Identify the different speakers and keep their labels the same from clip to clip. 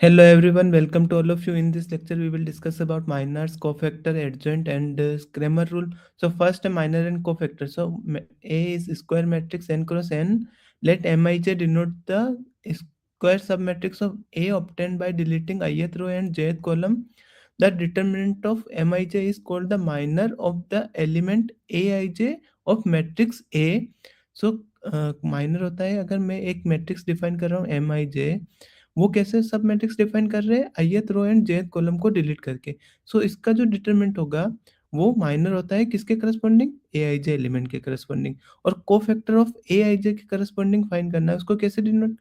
Speaker 1: Hello everyone, welcome to all of you. In this lecture, we will discuss about minors, cofactor, adjoint, and Cramer rule. So first, a minor and cofactor. So A is square matrix n cross n. Let Mij denote the square submatrix of A obtained by deleting ith row and jth column. The determinant of Mij is called the minor of the element Aij of matrix A. So minor होता है अगर मैं एक matrix define कर रहा हूँ Mij, वो कैसे सब मैट्रिक्स डिफाइन कर रहे हैं ith row and jth column को डिलीट करके। सो इसका जो डिटरमिनेंट होगा वो माइनर होता है किसके करस्पॉन्डिंग aij एलिमेंट के करस्पॉन्डिंग, और कोफैक्टर ऑफ aij के करस्पॉन्डिंग फाइंड करना है। उसको कैसे डिनोट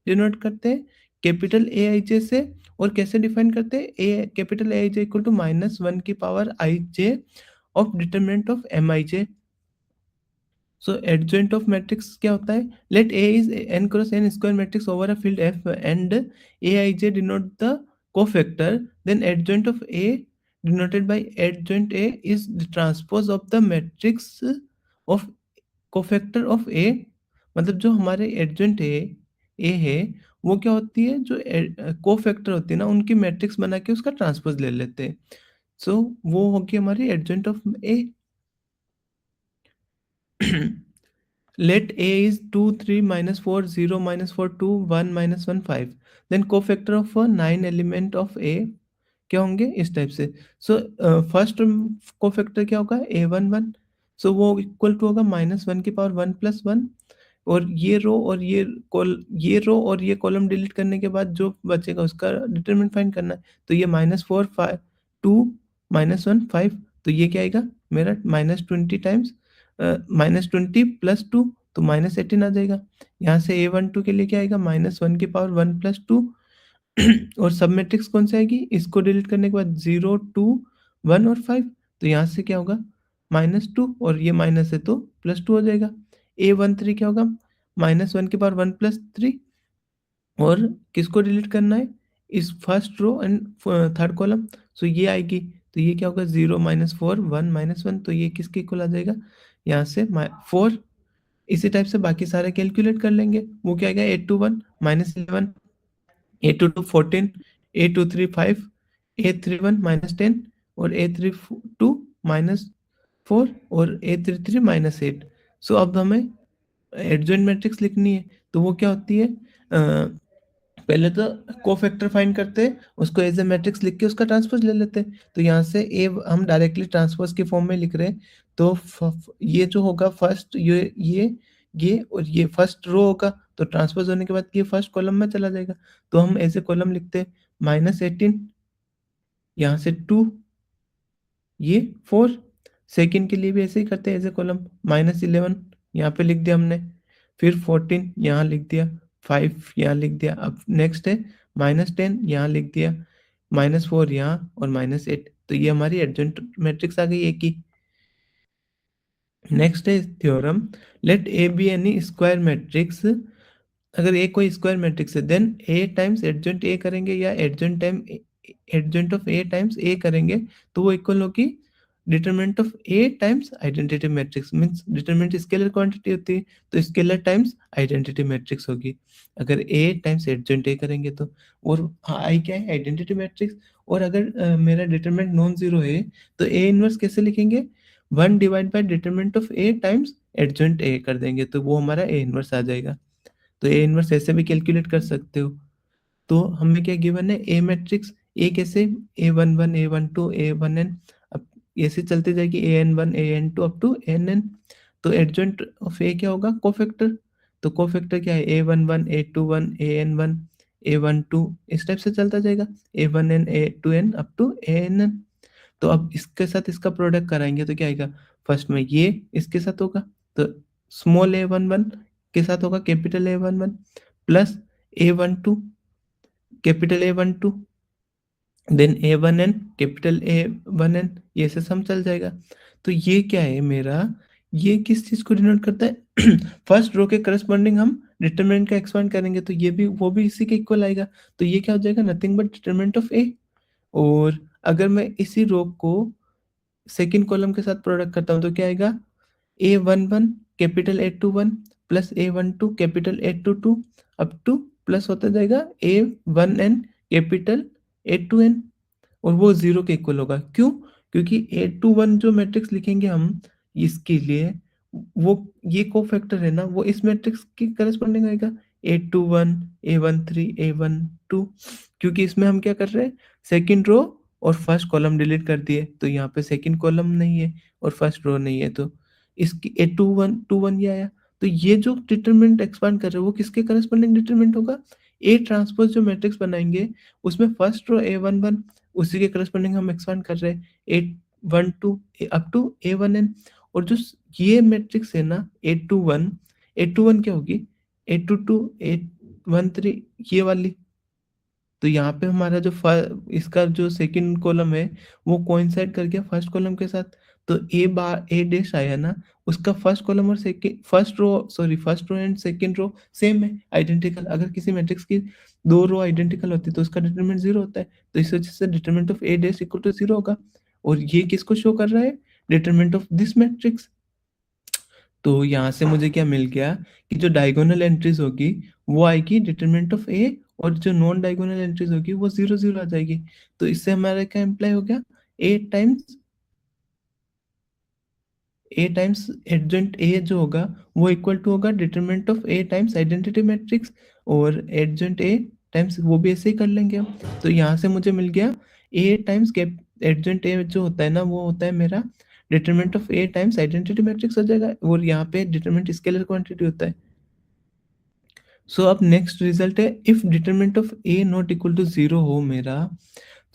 Speaker 1: डिनोट करते हैं कैपिटल aij से, और कैसे डिफाइन करते हैं A capital aij equal to -1 की power ij of determinant of mij। So adjoint of matrix क्या होता है, let A is n cross n square matrix over a field F and A I J denote the cofactor, then adjoint of A denoted by adjoint A is the transpose of the matrix of cofactor of A. मतलब जो हमारे adjoint A है वो क्या होती है, जो cofactor होती है ना उनकी मैट्रिक्स बना के उसका ट्रांसपोज ले लेते हैं। सो वो होगी हमारी adjoint of A. Let A is 2, 3, -4, 0, -4, 2, 1, -1, 5. Then cofactor of a 9 element of A क्या होंगे इस टाइप से। सो फर्स्ट कोफैक्टर क्या होगा A11। सो वो इक्वल टू होगा -1 की पावर 1 + 1, और ये रो और ये रो और ये कॉलम डिलीट करने के बाद जो बचेगा उसका डिटरमिनेंट फाइंड करना है। तो ये -4 5 2 -1 5, तो ये क्या आएगा मेरा -20 टाइम्स -20 + 2, तो -18 आ जाएगा। यहाँ से A12 के लिए क्या आएगा -1 की पावर 1 + 2 और सब मैट्रिक्स कौन सी आएगी, इसको डिलीट करने के बाद 0 2 1 और 5, तो यहाँ से क्या होगा -2, और ये माइनस है तो +2 हो जाएगा। A13 क्या होगा -1 की पावर 1 + 3, और किसको डिलीट करना है इस first row and third column. So ये आएगी, तो ये क्या होगा 0 -4 1 -1, तो ये किसके इक्वल आ जाएगा यहाँ से 4। इसी टाइप से बाकी सारे कैलकुलेट कर लेंगे। वो क्या आएगा 821 -11, 822 14, 823 5, 831 -10, और 832 -4, और 833 -8। सो अब हमें एडजॉइंट मैट्रिक्स लिखनी है, तो वो क्या होती है पहले तो कोफैक्टर फाइंड करते हैं, उसको एज ए मैट्रिक्स लिख के उसका ट्रांसपोज ले लेते हैं। तो यहाँ से ए हम डायरेक्टली ट्रांसपोज के फॉर्म में लिख रहे हैं, तो ये जो होगा फर्स्ट ये और ये फर्स्ट रो होगा, तो ट्रांसपोज होने के बाद ये फर्स्ट कॉलम में चला जाएगा। तो हम एज ए कॉलम लिखते हैं -18, यहाँ से 2, ये 4। सेकंड के लिए भी ऐसे ही करते हैं एज ए कॉलम -11 यहाँ पे लिख दिया हमने, फिर 14 यहाँ लिख दिया, 5 यहाँ लिख दिया। अब नेक्स्ट है -10 यहाँ लिख दिया, -4 यहाँ और -8, तो ये हमारी एडजॉइंट मैट्रिक्स आ गई एक ही। नेक्स्ट है theorem, let A be any square matrix. अगर ए कोई स्क्वायर मैट्रिक्स है then A times adjoint A करेंगे या adjoint time adjoint of A times A करेंगे, तो वो इक्वल होगी determinant of A times identity matrix. Means determinant scalar quantity होती है, तो स्केलर टाइम्स आइडेंटिटी मैट्रिक्स होगी अगर ए टाइम्स एडजॉइंट ए करेंगे तो। और आई क्या है आइडेंटिटी मैट्रिक्स। और अगर मेरा डिटरमिनेंट नॉन जीरो है तो ए इनवर्स कैसे लिखेंगे 1 divide by determinant of A times adjoint ए कर देंगे, तो वो हमारा ए इनवर्स आ जाएगा। तो ए इनवर्स ऐसे भी कैलकुलेट कर सकते हो। तो हमें क्या गिवन है ए मैट्रिक्स, ए कैसे A11 A12 A1n, अब ऐसे चलते जाएगी AN1 AN2 up to ANn। तो एडजॉइंट ऑफ ए क्या होगा कोफैक्टर, तो कोफैक्टर क्या है A11 A21 AN1 A12, इस टाइप से चलता जाएगा A1n A2n up to ANn। तो अब इसके साथ इसका प्रोडक्ट कराएंगे तो क्या आएगा, फर्स्ट में ये इसके साथ होगा, तो स्मॉल A11 के साथ होगा capital A11 plus A12 capital A12, then A1n capital A1n, ये से सम चल जाएगा। तो ये क्या है मेरा, ये किस चीज को डिनोट करता है फर्स्ट रो के करस्पॉन्डिंग हम डिटरमिनेंट का एक्सपांड करेंगे तो ये भी वो भी इसी के इक्वल आएगा, तो ये क्या हो जाएगा nothing but determinant of A. और अगर मैं इसी रो को सेकंड कॉलम के साथ प्रोडक्ट करता हूँ तो क्या आएगा A11 capital A21 plus A12 capital A22 up two plus होता जाएगा A1n capital A to n, और वो 0 के इक्वल होगा। क्यों? क्योंकि A to 1 जो मैट्रिक्स लिखेंगे हम इसके लिए, वो ये कोफैक्टर है ना, वो इस मैट्रिक्स के करस्पॉन्डिंग आएगा, A to 1, A13, A12, क्योंकि इसमें हम क्या कर रहे हैं, सेकंड रो और फर्स्ट कॉलम डिलीट कर दिए, तो यहाँ पे सेकंड कॉलम नहीं है और फर्स्ट रो नहीं है, तो इसकी A to 1 ये आया। तो ये जो डिटरमिनेंट एक्सपांड कर रहे हैं वो किसके करस्पॉन्डिंग डिटरमिनेंट होगा, ए ट्रांसपोज जो मैट्रिक्स बनाएंगे उसमें फर्स्ट रो A11, उसी के करस्पॉन्डिंग हम एक्सपांड कर रहे हैं A12 अप टू A1n। और जो ये मैट्रिक्स है ना A to 1 क्या होगी, A to 2, A13, ये वाली। तो यहाँ पे हमारा जो इसका जो सेकंड कॉलम है वो कोइंसाइड कर गया फर्स्ट कॉलम के साथ। तो ए डैश आया ना, उसका फर्स्ट कॉलम और second first row and second row same है, आइडेंटिकल। अगर किसी मैट्रिक्स की दो रो आइडेंटिकल होती है तो उसका डिटरमिनेंट 0 होता है, तो इस वजह से determinant of A dash equal to 0 होगा। और ये किसको शो कर रहा है, डिटरमिनेंट ऑफ दिस मैट्रिक्स। तो यहाँ से मुझे क्या मिल गया कि जो डायगोनल एंट्रीज होगी वो आएगी डिटरमिनेंट ऑफ ए, और जो नॉन डायगोनल एंट्रीज होगी वो 0 0 आ जाएगी। तो इससे हमारा क्या इम्प्लाई हो गया, ए टाइम्स एडजेंट ए जो होगा वो इक्वल टू होगा determinant of A times identity matrix, और एडजेंट ए टाइम्स वो भी ऐसे ही कर लेंगे हम। तो यहाँ से मुझे मिल गया ए टाइम्स कैप एडजेंट ए जो होता है ना वो होता है मेरा determinant of A times identity matrix हो जाएगा, और यहाँ पे डिटरमिनेंट स्केलर क्वांटिटी होता है। सो अब नेक्स्ट रिजल्ट है, if determinant of A not equal to 0 हो मेरा,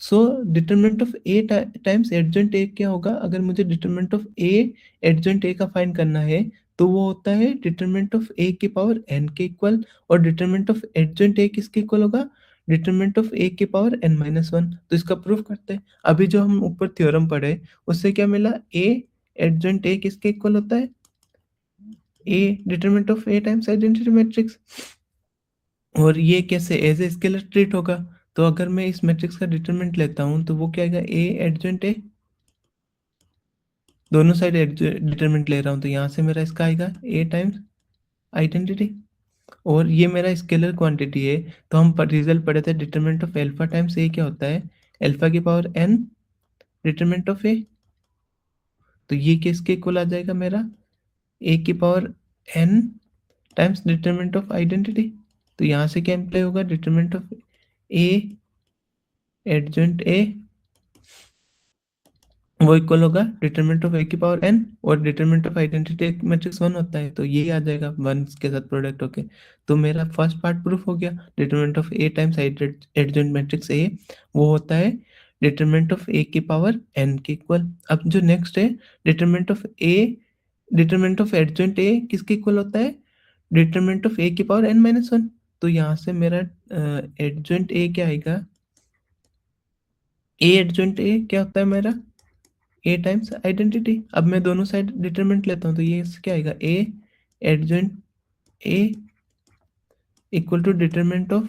Speaker 1: so determinant of A times adjoint A क्या होगा, अगर मुझे डिटरमिनेंट ऑफ ए एडजेंट ए का फाइंड करना है तो वो होता है डिटरमिनेंट ऑफ ए की पावर एन के इक्वल, और डिटरमिनेंट ऑफ एडजेंट ए किसके इक्वल होगा, डिटरमिनेंट ऑफ ए की पावर n-1। तो इसका प्रूफ करते हैं। अभी जो हम ऊपर थ्योरम पढ़े उससे क्या मिला, ए एडजेंट ए किसके इक्वल होता है, A determinant of A times identity matrix. और ये कैसे एज ए स्केलर ट्रीट होगा, तो अगर मैं इस मैट्रिक्स का डिटरमिनेंट लेता हूँ तो वो क्या आएगा, ए एडजेंट ए, दोनों साइड डिटरमिनेंट ले रहा हूँ तो यहाँ से मेरा इसका आएगा ए टाइम्स आइडेंटिटी, और ये मेरा स्केलर क्वांटिटी है। तो हम रिजल्ट पढ़े थे determinant of alpha times A क्या होता है, एल्फा की power N determinant of A. तो ये किसके इक्वल आ जाएगा मेरा, ए की power N times determinant of identity. तो यहाँ से क्या इम्प्लाई होगा, डिटरमिनेंट ऑफ ए एडजेंट ए वो इक्वल होगा डिटरमिनेंट ऑफ ए की पावर एन, और डिटरमिनेंट ऑफ आइडेंटिटी मैट्रिक्स 1 होता है तो ये आ जाएगा 1 के साथ प्रोडक्ट होके। तो मेरा फर्स्ट पार्ट प्रूफ हो गया, determinant of A times adjoint matrix A वो होता है डिटरमिनेंट ऑफ ए की पावर एन के इक्वल। अब जो नेक्स्ट है डिटरमिनेंट ऑफ एडजेंट ए किसके इक्वल होता है, डिटरमिनेंट ऑफ ए की पावर n-1। तो यहाँ से मेरा एडजेंट ए क्या आएगा, ए एडजेंट ए क्या होता है मेरा, ए टाइम्स आइडेंटिटी। अब मैं दोनों साइड डिटरमिनेंट लेता हूँ तो ये क्या आएगा, A adjoint A equal to determinant of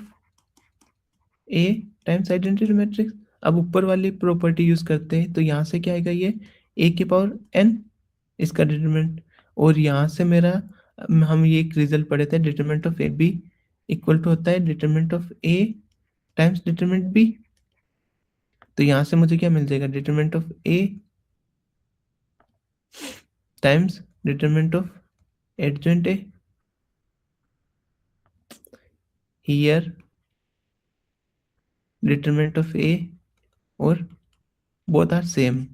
Speaker 1: A times identity matrix. अब ऊपर वाली प्रॉपर्टी यूज करते हैं तो यहाँ से क्या आएगा, ये ए की पावर एन इसका डिटरमिनेंट, और यहाँ से मेरा हम ये एक रिजल्ट पढ़े थे determinant of A B equal to होता है determinant of A times determinant B. तो यहाँ से मुझे क्या मिल जाएगा, determinant of A times determinant of adjoint A, here determinant of A or both are same.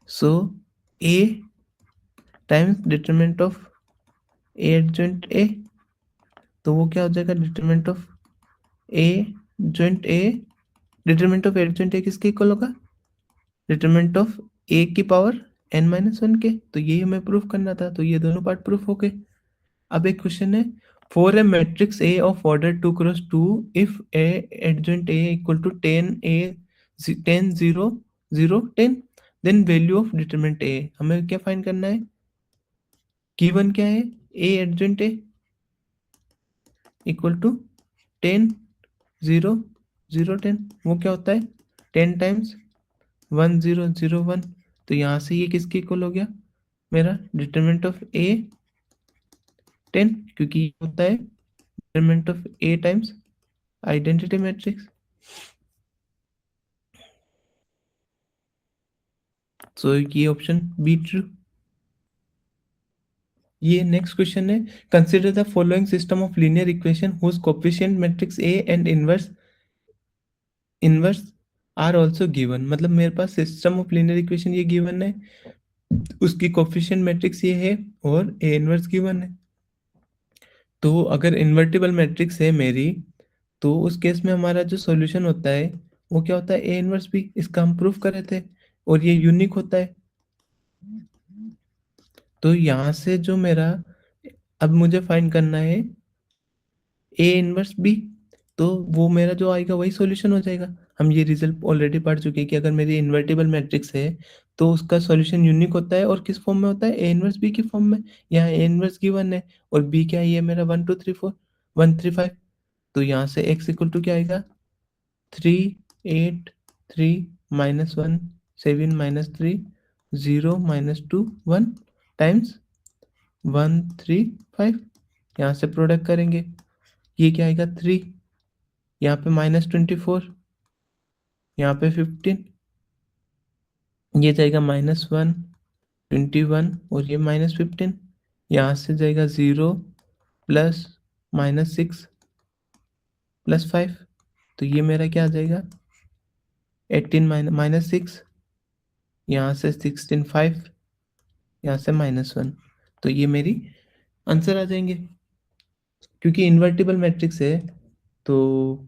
Speaker 1: So A times determinant of A adjoint A, तो वो क्या हो जाएगा, determinant of A adjoint A, determinant of adjoint A किसके equal होगा, determinant of ए की power n-1 के। तो यही हमें प्रूफ करना था, तो ये दोनों पार्ट प्रूफ हो गए। अब एक क्वेश्चन है, for a matrix A of order 2 × 2 if A adjoint A equal to 10 0 0 10, then value of determinant A. हमें क्या फाइंड करना है, गिवन क्या है, ए एडजेंट ए इक्वल टू 10 0 0 10, वो क्या होता है 10 टाइम्स 1 0 0 1। तो यहाँ से ये किसके इक्वल हो गया, मेरा डिटरमिनेंट ऑफ ए 10, क्योंकि ये होता है determinant of A times identity matrix. So ये ऑप्शन बी ट्रू। ये नेक्स्ट क्वेश्चन है, consider the following system of linear equation whose coefficient matrix A and inverse inverse are also given. मतलब मेरे पास सिस्टम ऑफ लीनियर इक्वेशन ये given है, उसकी coefficient matrix ये है और ए इनवर्स गिवन है। तो अगर इन्वर्टिबल मैट्रिक्स है मेरी, तो उस केस में हमारा जो सॉल्यूशन होता है वो क्या होता है, ए इनवर्स बी। इसका हम प्रूफ कर रहे थे और ये यूनिक होता है। तो यहाँ से जो मेरा, अब मुझे फाइंड करना है ए इनवर्स बी, तो वो मेरा जो आएगा वही सॉल्यूशन हो जाएगा। हम ये रिजल्ट ऑलरेडी पढ़ चुके हैं कि अगर मेरी इन्वर्टिबल मैट्रिक्स है तो उसका सॉल्यूशन यूनिक होता है, और किस फॉर्म में होता है, ए इनवर्स बी की फॉर्म में। यहाँ ए इनवर्स गिवन है और बी क्या है, ये मेरा 1 2 3 4 1 3 5। तो यहाँ से x इक्वल टू क्या आएगा, 3 8 3 -1 7 -3 0 -2 1 टाइम्स 1 3 5। यहाँ से प्रोडक्ट करेंगे, ये क्या आएगा 3, यहाँ पे -24, यहाँ पे 15, ये जाएगा -1 21 और ये -15। यहाँ से जाएगा 0 प्लस -6 प्लस 5। तो ये मेरा क्या आ जाएगा 18 -6, यहाँ से 16 5, यहाँ से -1। तो ये मेरी आंसर आ जाएंगे। क्योंकि इन्वर्टिबल मैट्रिक्स है तो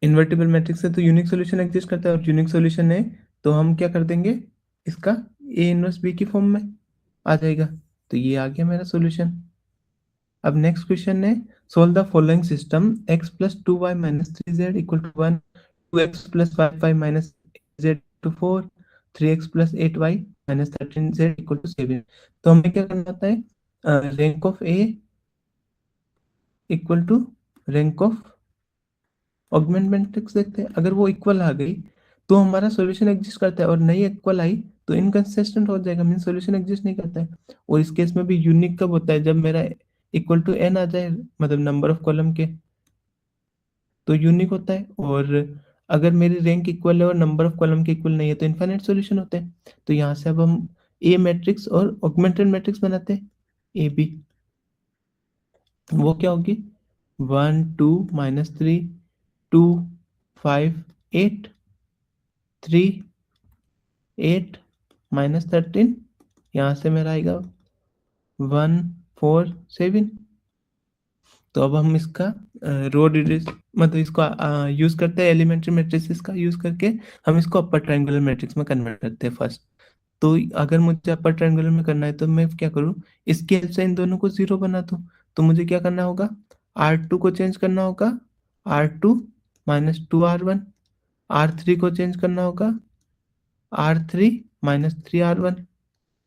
Speaker 1: इन्वर्टिबल मैट्रिक्स है तो यूनिक सॉल्यूशन एग्जिस्ट करता है, और यूनिक सॉल्यूशन है तो हम क्या कर देंगे, इसका ए इनवर्स बी की फॉर्म में आ जाएगा। तो ये आ गया मेरा सॉल्यूशन। अब नेक्स्ट क्वेश्चन है, solve the following system x plus 2y minus 3z equal to 1, 2x plus 5y minus z to 4, 3x plus 8y minus 13z equal to 7। तो हमें क्या करना होता है, rank of A equal to rank of augment matrix देखते हैं। अगर वो इक्वल आ गई तो हमारा सॉल्यूशन एग्जिस्ट करता है, और नहीं इक्वल आई तो इनकंसिस्टेंट हो जाएगा, मीन सॉल्यूशन एग्जिस्ट नहीं करता है। और इस केस में भी यूनिक कब होता है, जब मेरा इक्वल टू एन आ जाए, मतलब नंबर ऑफ कॉलम के, तो यूनिक होता है। और अगर मेरी रैंक इक्वल है और नंबर ऑफ कॉलम के इक्वल नहीं है तो इनफाइनाइट सॉल्यूशन होते हैं। तो यहाँ से अब हम ए मैट्रिक्स और ऑगमेंटेड मैट्रिक्स बनाते हैं, ए बी। वो क्या होगी, 1 2 -3 2 5 8 3 8 -13, यहाँ से मेरा आएगा 1 4 7। तो अब हम इसका रो रिड्यूस, मतलब इसको यूज करते हैं, एलिमेंट्री मैट्रिसेस का यूज करके हम इसको अपर ट्रायंगुलर मैट्रिक्स में कन्वर्ट करते हैं फर्स्ट। तो अगर मुझे अपर ट्रायंगुलर में करना है तो मैं क्या करूँ, इसकी हेल्प से इन दोनों को जीरो बना दूँ। तो मुझे क्या करना होगा, R2 को चेंज करना होगा, R2 -2R1, R3 को चेंज करना होगा, R3 -3R1।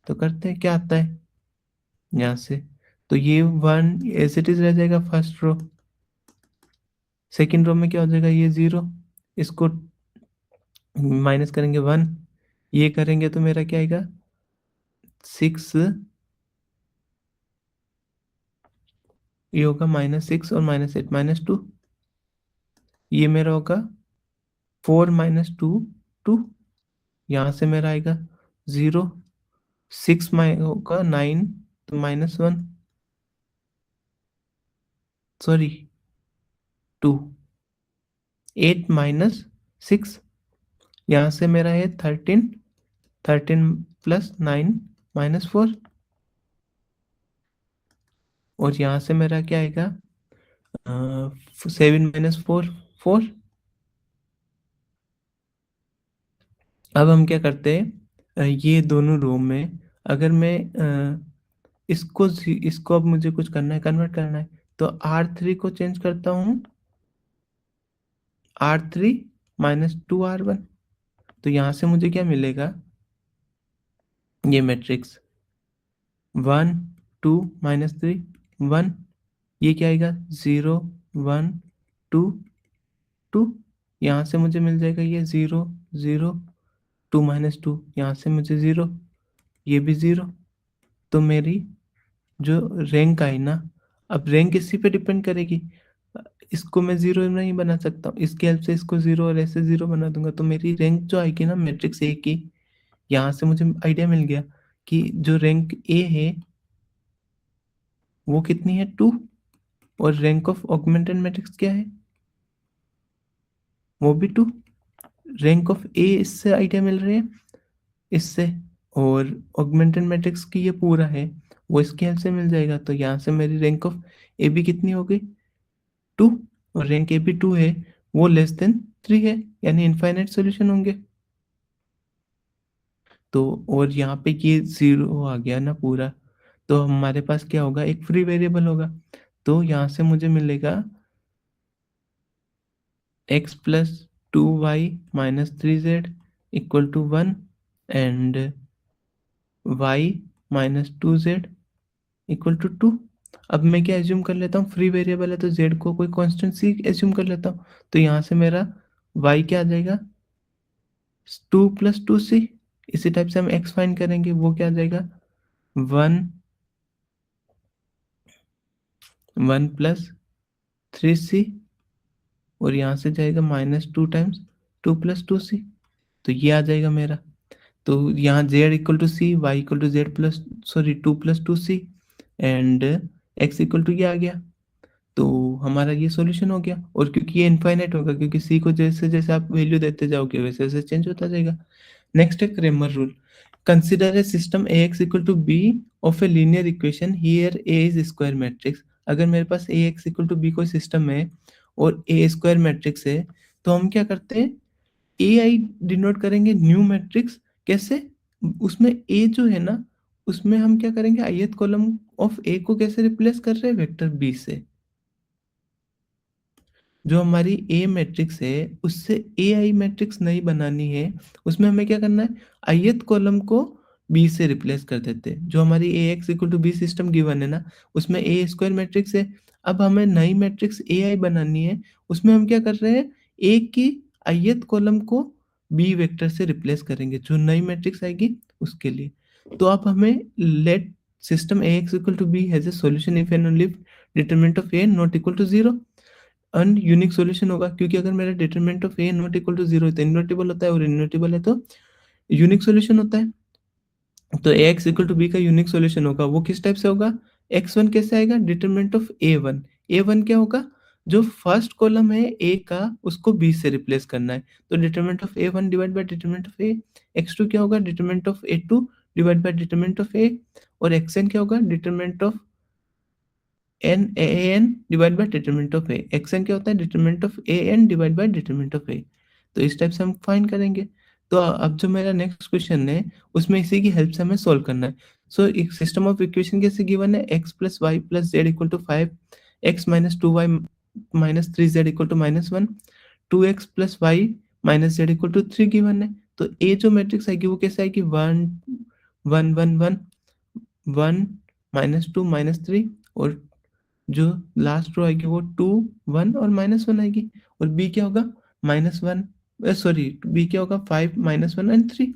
Speaker 1: तो करते हैं क्या आता है यहाँ से, तो ये 1 एज इट इज रह जाएगा फर्स्ट रो। सेकेंड रो में क्या हो जाएगा, ये 0, इसको माइनस करेंगे 1, ये करेंगे तो मेरा क्या आएगा 6, ये होगा -6 और -8 -2, ये मेरा होगा 4 -2 2, यहाँ से मेरा आएगा 0, 6 होगा 9 तो -1, सॉरी 2, 8 -6, यहाँ से मेरा है 13, 13 प्लस 9 -4, और यहाँ से मेरा क्या आएगा 7 -4 4। अब हम क्या करते हैं, ये दोनों रो में अगर मैं इसको अब मुझे कुछ करना है, कन्वर्ट करना है, तो R3 को चेंज करता हूँ, R3 -2R1। तो यहाँ से मुझे क्या मिलेगा, ये मैट्रिक्स 1 2 -3 1, ये क्या आएगा 0 1 2 2, यहाँ से मुझे मिल जाएगा ये 0 0 2 -2, यहाँ से मुझे 0, ये भी 0। तो मेरी जो रैंक आई ना, अब रैंक इसी पे डिपेंड करेगी। इसको मैं ज़ीरो नहीं बना सकता हूँ, इसकी हेल्प से इसको ज़ीरो और ऐसे ज़ीरो बना दूँगा, तो मेरी रैंक जो आएगी ना मैट्रिक्स ए की, यहाँ से मुझे आइडिया मिल गया कि जो रैंक ए है, वो कितनी है 2, और रैंक ऑफ ऑगमेंटेड मैट्रिक्स क्या है? वो भी 2। रैंक ऑफ ए इससे आइडिया मिल रही है, इससे, और ऑगमेंटेड मैट्रिक्स की ये पूरा है, वो इसकी हेल्प से मिल जाएगा। तो यहाँ से मेरी रैंक ऑफ ए बी कितनी हो गई? 2, और रैंक ए बी 2 है, वो लेस देन 3 है, यानी इनफाइनाइट सॉल्यूशन होंगे। तो और यहाँ पे ये 0 आ गया ना पूरा, तो हमारे पास क्या होगा? एक फ्री वेरिएबल होगा। तो यहाँ से मुझे मिलेगा x plus 2y minus 3z equal to 1, and y minus 2z equal to 2। अब मैं क्या एज्यूम कर लेता हूँ? फ्री वेरिएबल है तो z को कोई कांस्टेंट c एज्यूम कर लेता हूँ। तो यहाँ से मेरा y क्या आ जाएगा? 2 प्लस 2c। इसी टाइप से हम x फाइंड करेंगे, वो क्या आ जाएगा? 1 प्लस 3c, और यहाँ से जाएगा माइनस 2 टाइम्स 2 प्लस 2c। तो ये आ जाएगा मेरा। तो यहाँ z equal to C, Y equal to Z plus, sorry 2 plus 2c, and x equal to ये आ गया। तो हमारा ये सॉल्यूशन हो गया। और क्योंकि ये इनफाइनाइट होगा, क्योंकि c को जैसे जैसे आप वैल्यू देते जाओगे वैसे वैसे चेंज होता जाएगा। नेक्स्ट है Cramer rule. Consider a system ax equal to b of a linear equation here a is square matrix. अगर मेरे पास ax इक्वल टू b कोई सिस्टम है और a स्क्वायर मैट्रिक्स है, तो हम क्या करते हैं? ए आई डिनोट करेंगे न्यू मैट्रिक्स। कैसे? उसमें ए जो है ना, उसमें हम क्या करेंगे? ith कॉलम ऑफ ए को कैसे रिप्लेस कर रहे हैं? वेक्टर बी से। जो हमारी ए मैट्रिक्स है, उससे ए आई मैट्रिक्स नहीं बनानी है, उसमें हमें क्या करना है? ith कॉलम को बी से रिप्लेस कर देते हैं। जो हमारी A x equal to B system given है ना, उसमें ए स्क्वायर मैट्रिक्स है। अब हमें नई मैट्रिक्स ए आई बनानी है, उसमें हम क्या कर रहे हैं? ए की ith कॉलम को बी वेक्टर से रिप्लेस करेंगे, जो नई मैट्रिक्स आएगी उसके लिए। तो अब हमें let system A x equal to B has a solution if and only determinant of A not equal to 0। Unique solution होगा, क्योंकि अगर मेरा determinant of A not equal to 0 है तो इनवर्टिबल होता है, और इनवर्टिबल है तो यूनिक सॉल्यूशन होता है। तो ए एक्स इक्वल टू बी का यूनिक सॉल्यूशन होगा, वो किस टाइप से होगा? एक्स वन कैसे आएगा? Determinant of A one. A one क्या होगा? जो फर्स्ट कॉलम है ए का, उसको बी से रिप्लेस करना है। तो determinant of A one divide by determinant of A. X two क्या होगा? Determinant of A two divide by determinant of A. और एक्स एन क्या होगा? Determinant of n A n divide by determinant of A. X n क्या होता है? Determinant of A n divide by determinant of A. तो इस type से हम फाइंड करेंगे। तो अब जो मेरा नेक्स्ट क्वेश्चन है, उसमें इसी की हेल्प से हमें सोल्व करना है। सो एक सिस्टम ऑफ इक्वेशन कैसे गिवन है? X plus Y plus Z equal to 5, एक्स minus 2y minus 3z equal to -1, 2x plus Y minus Z equal to 3 given है। तो ए जो मैट्रिक्स आएगी वो कैसे आएगी? 1 1 1 1 1 -2 -3, और जो लास्ट रो आएगी वो 2 1 और -1 आएगी। और बी क्या होगा? -1, सॉरी, बी क्या होगा? 5 -1 एंड 3।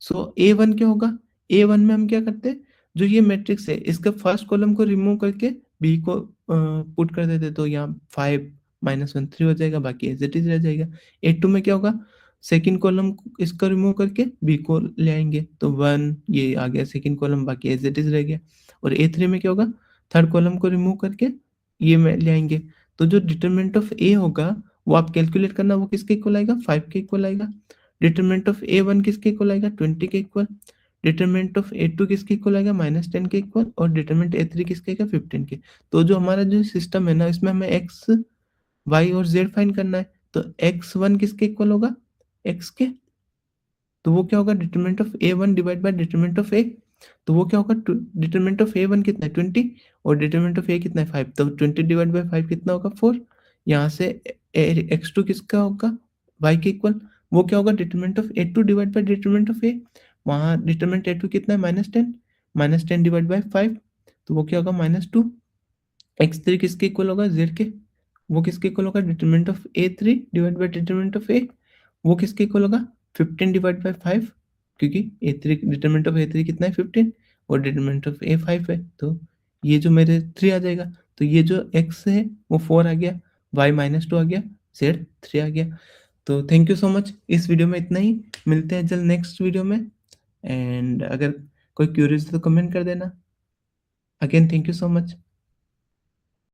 Speaker 1: सो ए वन क्या होगा? ए वन में हम क्या करते हैं? जो ये मैट्रिक्स है, इसका फर्स्ट कॉलम को रिमूव करके बी को पुट कर देते, तो यहाँ 5 -1 3 हो जाएगा, बाकी एज इट इज रह जाएगा। ए टू में क्या होगा? सेकंड कॉलम इसका रिमूव करके बी को ले आएंगे, तो 1 ये आ गया सेकंड कॉलम, बाकी एज इट इज रह गया। और ए थ्री में क्या होगा? थर्ड कॉलम को रिमूव करके ये में ले आएंगे। तो जो डिटरमिनेंट ऑफ ए होगा, वो आप कैलकुलेट करना, वो किसके इक्वल आएगा? 5 के इक्वल आएगा। डिटरमिनेंट ऑफ ए वन किसके इक्वल आएगा? 20 के इक्वल। डिटरमिनेंट ऑफ ए टू किसके इक्वल आएगा? -10 के इक्वल। और डिटरमिनेंट ए थ्री किसके आएगा? 15 के। तो जो हमारा जो सिस्टम है ना, इसमें हमें एक्स वाई और जेड फाइंड करना है। तो एक्स वन किसके इक्वल होगा? एक्स के। तो वो क्या होगा? Determinant of A one divide by determinant of A. तो वो क्या होगा? डिटरमिनेंट ऑफ ए वन कितना है? 20, और डिटरमिनेंट ऑफ ए कितना है? 5। तो 20 डिवाइड बाय 5 कितना होगा? 4। यहाँ से एक्स टू किसका होगा? वाई के इक्वल। वो क्या होगा? Determinant of A two divide by determinant of A. वहाँ डिटरमिनेंट ए टू कितना है? -10, -10 डिवाइड बाय 5, तो वो क्या होगा? -2। एक्स थ्री किसके इक्वल होगा? जेड के। वो किसके इक्वल होगा? Determinant of A three divide by determinant of A. वो किसके इक्वल होगा? 15 डिवाइड बाय 5, क्योंकि A three determinant of A three कितना है? 15, और डिटरमिनेंट ऑफ ए 5 है। तो ये जो मेरे 3 आ जाएगा। तो ये जो एक्स है वो 4 आ गया, y -2 आ गया, z 3 आ गया। तो थैंक यू सो मच, इस वीडियो में इतना ही। मिलते हैं जल्द नेक्स्ट वीडियो में। एंड अगर कोई क्यूरीज है तो कमेंट कर देना। Again thank you so much.